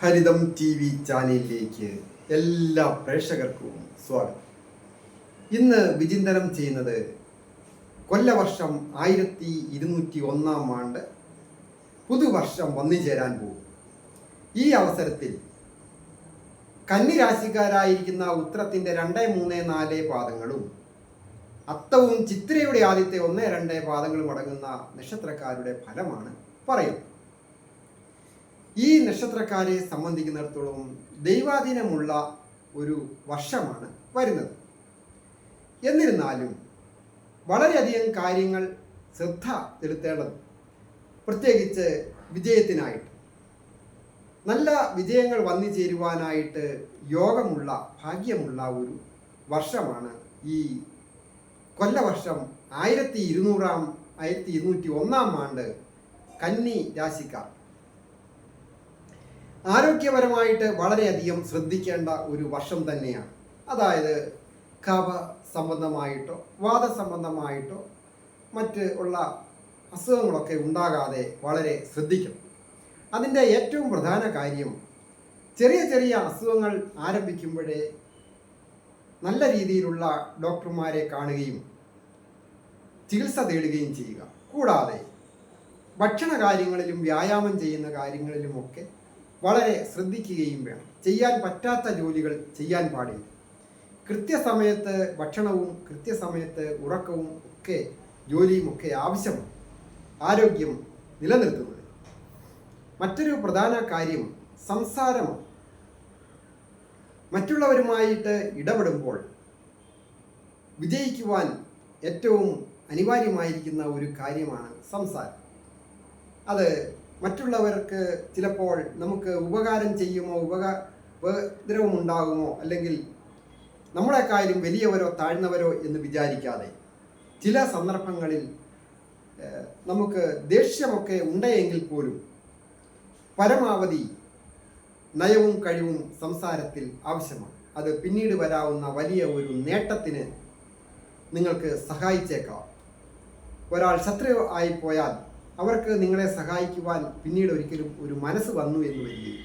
ഹരിതം TV ചാനലിലേക്ക് എല്ലാ പ്രേക്ഷകർക്കും സ്വാഗതം. ഇന്ന് വിചിന്തനം ചെയ്യുന്നത് കൊല്ലവർഷം 1201 പുതുവർഷം വന്നു ചേരാൻ പോകും. ഈ അവസരത്തിൽ കന്നിരാശിക്കാരായിരിക്കുന്ന ഉത്രത്തിൻ്റെ 2, 3, 4 പാദങ്ങളും അത്തവും ചിത്രയുടെ ആദ്യത്തെ 1, 2 പാദങ്ങളും അടങ്ങുന്ന നക്ഷത്രക്കാരുടെ ഫലമാണ് പറയുന്നത്. ഈ നക്ഷത്രക്കാരെ സംബന്ധിക്കുന്നിടത്തോളം ദൈവാധീനമുള്ള ഒരു വർഷമാണ് വരുന്നത്. എന്നിരുന്നാലും വളരെയധികം കാര്യങ്ങൾ ശ്രദ്ധ ചെലുത്തേണ്ടത്, പ്രത്യേകിച്ച് വിജയത്തിനായിട്ട്, നല്ല വിജയങ്ങൾ വന്നു ചേരുവാനായിട്ട് യോഗമുള്ള ഭാഗ്യമുള്ള ഒരു വർഷമാണ് ഈ കൊല്ലവർഷം 1201 കന്നി രാശിക്കാർ. ആരോഗ്യപരമായിട്ട് വളരെയധികം ശ്രദ്ധിക്കേണ്ട ഒരു വർഷം തന്നെയാണ്. അതായത് കഫ സംബന്ധമായിട്ടോ വാദസംബന്ധമായിട്ടോ മറ്റ് ഉള്ള അസുഖങ്ങളൊക്കെ ഉണ്ടാകാതെ വളരെ ശ്രദ്ധിക്കണം. അതിൻ്റെ ഏറ്റവും പ്രധാന കാര്യം, ചെറിയ ചെറിയ അസുഖങ്ങൾ ആരംഭിക്കുമ്പോഴേ നല്ല രീതിയിലുള്ള ഡോക്ടർമാരെ കാണുകയും ചികിത്സ തേടുകയും ചെയ്യുക. കൂടാതെ ഭക്ഷണ കാര്യങ്ങളിലും വ്യായാമം ചെയ്യുന്ന കാര്യങ്ങളിലുമൊക്കെ വളരെ ശ്രദ്ധിക്കുകയും വേണം. ചെയ്യാൻ പറ്റാത്ത ജോലികൾ ചെയ്യാൻ പാടില്ല. കൃത്യസമയത്ത് ഭക്ഷണവും കൃത്യസമയത്ത് ഉറക്കവും ഒക്കെ ജോലിയും ഒക്കെ ആവശ്യമാണ് ആരോഗ്യം നിലനിർത്തുന്നത്. മറ്റൊരു പ്രധാന കാര്യം സംസാരമാണ്. മറ്റുള്ളവരുമായിട്ട് ഇടപെടുമ്പോൾ വിജയിക്കുവാൻ ഏറ്റവും അനിവാര്യമായിരിക്കുന്ന ഒരു കാര്യമാണ് സംസാരം. അത് മറ്റുള്ളവർക്ക് ചിലപ്പോൾ നമുക്ക് ഉപകാരം ചെയ്യുമോ, ഉപദ്രവമുണ്ടാകുമോ, അല്ലെങ്കിൽ നമ്മളെക്കാളും വലിയവരോ താഴ്ന്നവരോ എന്ന് വിചാരിക്കാതെ ചില സന്ദർഭങ്ങളിൽ നമുക്ക് ദേഷ്യമൊക്കെ ഉണ്ടെങ്കിൽ പോലും പരമാവധി നയവും കഴിവും സംസാരത്തിൽ ആവശ്യമാണ്. അത് പിന്നീട് വരാവുന്ന വലിയ ഒരു നേട്ടത്തിന് നിങ്ങൾക്ക് സഹായിച്ചേക്കാം. ഒരാൾ ശത്രു ആയിപ്പോയാൽ അവർക്ക് നിങ്ങളെ സഹായിക്കുവാൻ പിന്നീട് ഒരിക്കലും ഒരു മനസ്സ് വന്നു എന്ന് വരികയും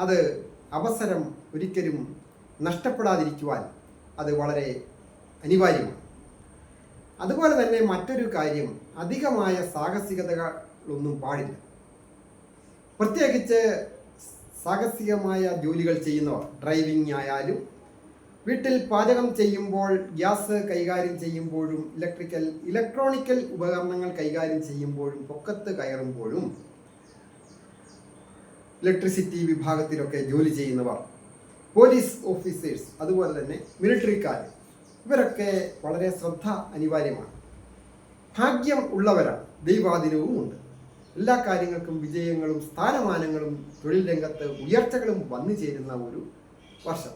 അത് അവസരം ഒരിക്കലും നഷ്ടപ്പെടാതിരിക്കുവാൻ അത് വളരെ അനിവാര്യമാണ്. അതുപോലെ തന്നെ മറ്റൊരു കാര്യം, അധികമായ സാഹസികതകളൊന്നും പാടില്ല. പ്രത്യേകിച്ച് സാഹസികമായ ജോലികൾ ചെയ്യുന്നവർ, ഡ്രൈവിംഗ് ആയാലും വീട്ടിൽ പാചകം ചെയ്യുമ്പോൾ, ഗ്യാസ് കൈകാര്യം ചെയ്യുമ്പോഴും, ഇലക്ട്രോണിക്കൽ ഉപകരണങ്ങൾ കൈകാര്യം ചെയ്യുമ്പോഴും, പൊക്കത്ത് കയറുമ്പോഴും, ഇലക്ട്രിസിറ്റി വിഭാഗത്തിലൊക്കെ ജോലി ചെയ്യുന്നവർ, പോലീസ് ഓഫീസേഴ്സ്, അതുപോലെ തന്നെ മിലിറ്ററിക്കാർ, ഇവരൊക്കെ വളരെ ശ്രദ്ധ അനിവാര്യമാണ്. ഭാഗ്യം ഉള്ളവരാണ്, ദൈവാധീനവും ഉണ്ട്. എല്ലാ കാര്യങ്ങൾക്കും വിജയങ്ങളും സ്ഥാനമാനങ്ങളും തൊഴിൽ രംഗത്ത് ഉയർച്ചകളും വന്നു ചേരുന്ന ഒരു വർഷം.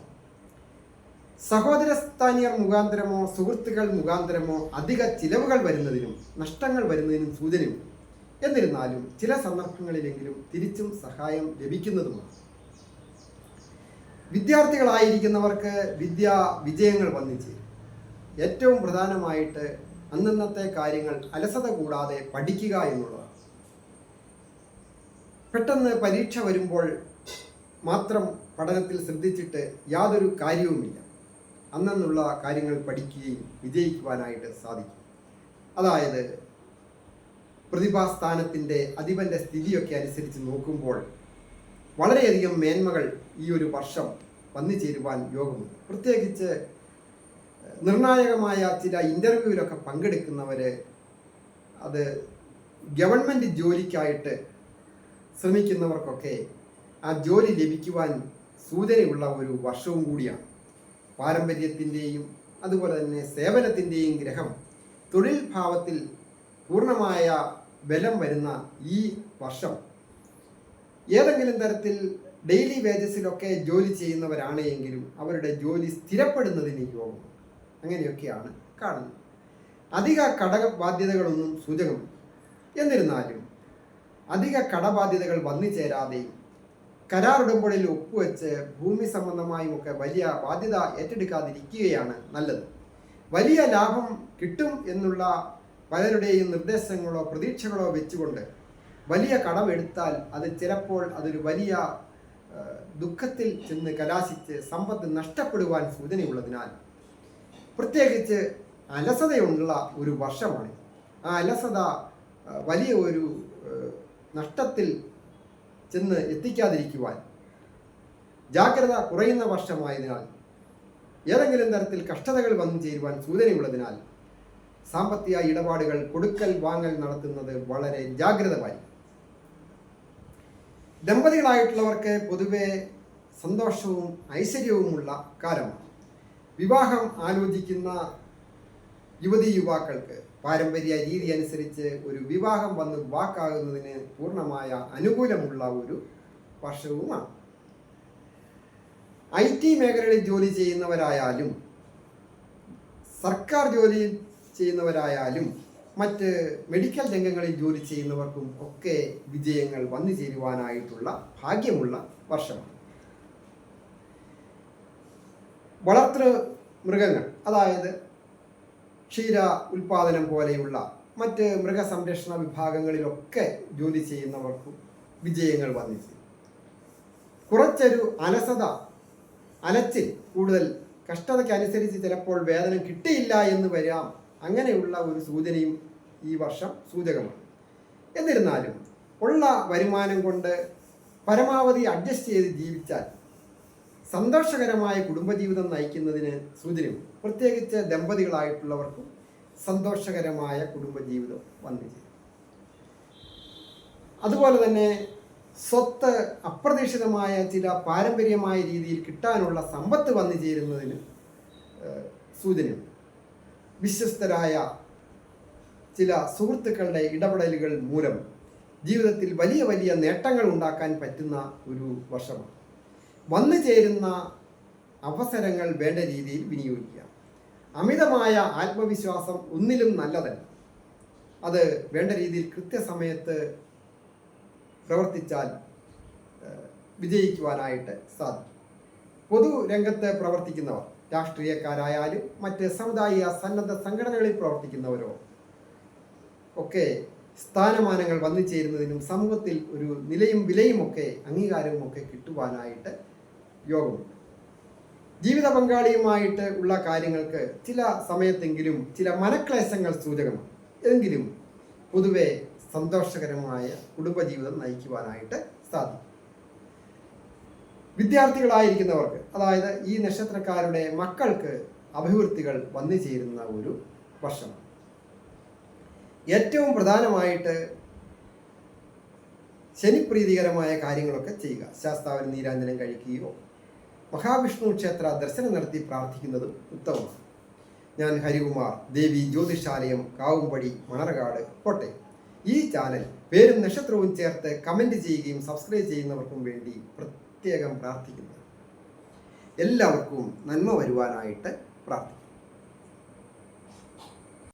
സഹോദരസ്ഥാനീയർ മുഖാന്തരമോ സുഹൃത്തുക്കൾ മുഖാന്തരമോ അധിക ചിലവുകൾ വരുന്നതിനും നഷ്ടങ്ങൾ വരുന്നതിനും സൂചനയുണ്ട്. എന്നിരുന്നാലും ചില സന്ദർഭങ്ങളിലെങ്കിലും തിരിച്ചും സഹായം ലഭിക്കുന്നതുമാണ്. വിദ്യാർത്ഥികളായിരിക്കുന്നവർക്ക് വിജയങ്ങൾ വന്നു ചേരും. ഏറ്റവും പ്രധാനമായിട്ട് അന്നന്നത്തെ കാര്യങ്ങൾ അലസത കൂടാതെ പഠിക്കുക എന്നുള്ളതാണ്. പെട്ടെന്ന് പരീക്ഷ വരുമ്പോൾ മാത്രം പഠനത്തിൽ ശ്രദ്ധിച്ചിട്ട് യാതൊരു കാര്യവുമില്ല. അന്നുള്ള കാര്യങ്ങൾ പഠിക്കുകയും വിജയിക്കുവാനായിട്ട് സാധിക്കും. അതായത് പ്രതിഭാസ്ഥാനത്തിൻ്റെ അധിപൻ്റെ സ്ഥിതിയൊക്കെ അനുസരിച്ച് നോക്കുമ്പോൾ വളരെയധികം മേന്മകൾ ഈ ഒരു വർഷം വന്നു ചേരുവാൻ യോഗമുണ്ട്. പ്രത്യേകിച്ച് നിർണായകമായ ചില ഇൻ്റർവ്യൂവിലൊക്കെ പങ്കെടുക്കുന്നവർ, അത് ഗവൺമെൻറ് ജോലിക്കായിട്ട് ശ്രമിക്കുന്നവർക്കൊക്കെ ആ ജോലി ലഭിക്കുവാൻ സൂചനയുള്ള ഒരു വർഷവും കൂടിയാണ്. പാരമ്പര്യത്തിൻ്റെയും അതുപോലെ തന്നെ സേവനത്തിൻ്റെയും ഗ്രഹം തൊഴിൽ ഭാവത്തിൽ പൂർണ്ണമായ ബലം വരുന്ന ഈ വർഷം ഏതെങ്കിലും തരത്തിൽ ഡെയിലി വേജസിലൊക്കെ ജോലി ചെയ്യുന്നവരാണ് എങ്കിലും അവരുടെ ജോലി സ്ഥിരപ്പെടുന്നതിന് യോഗം അങ്ങനെയൊക്കെയാണ് കാണുന്നത്. അധിക കടബാധ്യതകളൊന്നും സൂചകമില്ല. എന്നിരുന്നാലും അധിക കടബാധ്യതകൾ വന്നു ചേരാതെയും കരാറുടമ്പടിയിൽ ഒപ്പുവെച്ച് ഭൂമി സംബന്ധമായും ഒക്കെ വലിയ ബാധ്യത ഏറ്റെടുക്കാതിരിക്കുകയാണ് നല്ലത്. വലിയ ലാഭം കിട്ടും എന്നുള്ള പലരുടെയും നിർദ്ദേശങ്ങളോ പ്രതീക്ഷകളോ വെച്ചുകൊണ്ട് വലിയ കടമെടുത്താൽ അത് ചിലപ്പോൾ അതൊരു വലിയ ദുഃഖത്തിൽ ചെന്ന് കലാശിച്ച് സമ്പത്ത് നഷ്ടപ്പെടുവാൻ സൂചനയുള്ളതിനാൽ പ്രത്യേകിച്ച് അലസതയുള്ള ഒരു വർഷമാണ്. ആ അലസത വലിയ ഒരു നഷ്ടത്തിൽ ചെന്ന് എത്തിക്കാതിരിക്കുവാൻ ജാഗ്രത കുറയുന്ന വർഷമായതിനാൽ ഏതെങ്കിലും തരത്തിൽ കഷ്ടതകൾ വന്നു ചേരുവാൻ സൂചനയുള്ളതിനാൽ സാമ്പത്തിക ഇടപാടുകൾ കൊടുക്കൽ വാങ്ങൽ നടത്തുന്നത് വളരെ ജാഗ്രത പാലിക്കും. ദമ്പതികളായിട്ടുള്ളവർക്ക് പൊതുവെ സന്തോഷവും ഐശ്വര്യവുമുള്ള കാലമാണ്. വിവാഹം ആലോചിക്കുന്ന യുവതി യുവാക്കൾക്ക് പാരമ്പര്യ രീതി അനുസരിച്ച് ഒരു വിവാഹം വന്ന് വാക്കാകുന്നതിന് പൂർണ്ണമായ അനുകൂലമുള്ള ഒരു വർഷവുമാണ്. IT മേഖലകളിൽ ജോലി ചെയ്യുന്നവരായാലും സർക്കാർ ജോലി ചെയ്യുന്നവരായാലും മറ്റ് മെഡിക്കൽ രംഗങ്ങളിൽ ജോലി ചെയ്യുന്നവർക്കും ഒക്കെ വിജയങ്ങൾ വന്നു ചേരുവാനായിട്ടുള്ള ഭാഗ്യമുള്ള വർഷമാണ്. വളർത്തൃ മൃഗങ്ങൾ, അതായത് ക്ഷീര ഉൽപാദനം പോലെയുള്ള മറ്റ് മൃഗസംരക്ഷണ വിഭാഗങ്ങളിലൊക്കെ ജോലി ചെയ്യുന്നവർക്കും വിജയങ്ങൾ വന്നു ചേരും. കുറച്ചൊരു അലച്ചിൽ കൂടുതൽ കഷ്ടതയ്ക്കനുസരിച്ച് ചിലപ്പോൾ വേതനം കിട്ടിയില്ല എന്ന് വരാം. അങ്ങനെയുള്ള ഒരു സൂചനയും ഈ വർഷം സൂചകമാണ്. എന്നിരുന്നാലും ഉള്ള വരുമാനം കൊണ്ട് പരമാവധി അഡ്ജസ്റ്റ് ചെയ്ത് ജീവിച്ചാൽ സന്തോഷകരമായ കുടുംബജീവിതം നയിക്കുന്നതിന് സൂചനയുണ്ട്. പ്രത്യേകിച്ച് ദമ്പതികളായിട്ടുള്ളവർക്കും സന്തോഷകരമായ കുടുംബജീവിതം വന്നു ചേരും. അതുപോലെ തന്നെ സ്വത്ത് അപ്രതീക്ഷിതമായ ചില പാരമ്പര്യമായ രീതിയിൽ കിട്ടാനുള്ള സമ്പത്ത് വന്നു ചേരുന്നതിന് സൂചനയുണ്ട്. വിശ്വസ്തരായ ചില സുഹൃത്തുക്കളുടെ ഇടപെടലുകൾ മൂലം ജീവിതത്തിൽ വലിയ വലിയ നേട്ടങ്ങൾ ഉണ്ടാക്കാൻ പറ്റുന്ന ഒരു വർഷമാണ്. വന്നു ചേരുന്ന അവസരങ്ങൾ വേണ്ട രീതിയിൽ വിനിയോഗിക്കുക. അമിതമായ ആത്മവിശ്വാസം ഒന്നിലും നല്ലതല്ല. അത് വേണ്ട രീതിയിൽ കൃത്യസമയത്ത് പ്രവർത്തിച്ചാൽ വിജയിക്കുവാനായിട്ട് സാധിക്കും. പൊതുരംഗത്ത് പ്രവർത്തിക്കുന്നവർ, രാഷ്ട്രീയക്കാരായാലും മറ്റ് സാമുദായിക സന്നദ്ധ സംഘടനകളിൽ പ്രവർത്തിക്കുന്നവരോ ഒക്കെ സ്ഥാനമാനങ്ങൾ വന്നു ചേരുന്നതിനും സമൂഹത്തിൽ ഒരു നിലയും വിലയുമൊക്കെ അംഗീകാരവും ഒക്കെ കിട്ടുവാനായിട്ട് യോഗമുണ്ട്. ജീവിത പങ്കാളിയുമായിട്ട് ഉള്ള കാര്യങ്ങൾക്ക് ചില സമയത്തെങ്കിലും ചില മനക്ലേശങ്ങൾ സൂചകമാണ്. എങ്കിലും പൊതുവെ സന്തോഷകരമായ കുടുംബജീവിതം നയിക്കുവാനായിട്ട് സാധിക്കും. വിദ്യാർത്ഥികളായിരിക്കുന്നവർക്ക്, അതായത് ഈ നക്ഷത്രക്കാരുടെ മക്കൾക്ക് അഭിവൃദ്ധികൾ വന്നു ചേരുന്ന ഒരു വർഷമാണ്. ഏറ്റവും പ്രധാനമായിട്ട് ശനിപ്രീതികരമായ കാര്യങ്ങളൊക്കെ ചെയ്യുക. ശാസ്താവിന് നീരാഞ്ജനം കഴിക്കുകയോ മഹാവിഷ്ണു ക്ഷേത്ര ദർശനം നടത്തി പ്രാർത്ഥിക്കുന്നതും ഉത്തമമാണ്. ഞാൻ ഹരികുമാർ, ദേവി ജ്യോതിഷാലയം, കാവുംപടി, മണർകാട്, കോട്ടയം. ഈ ചാനൽ പേരും നക്ഷത്രവും ചേർത്ത് കമൻറ്റ് ചെയ്യുകയും സബ്സ്ക്രൈബ് ചെയ്യുന്നവർക്കും വേണ്ടി പ്രത്യേകം പ്രാർത്ഥിക്കുന്നു. എല്ലാവർക്കും നന്മ വരുവാനായിട്ട് പ്രാർത്ഥിക്കുന്നു.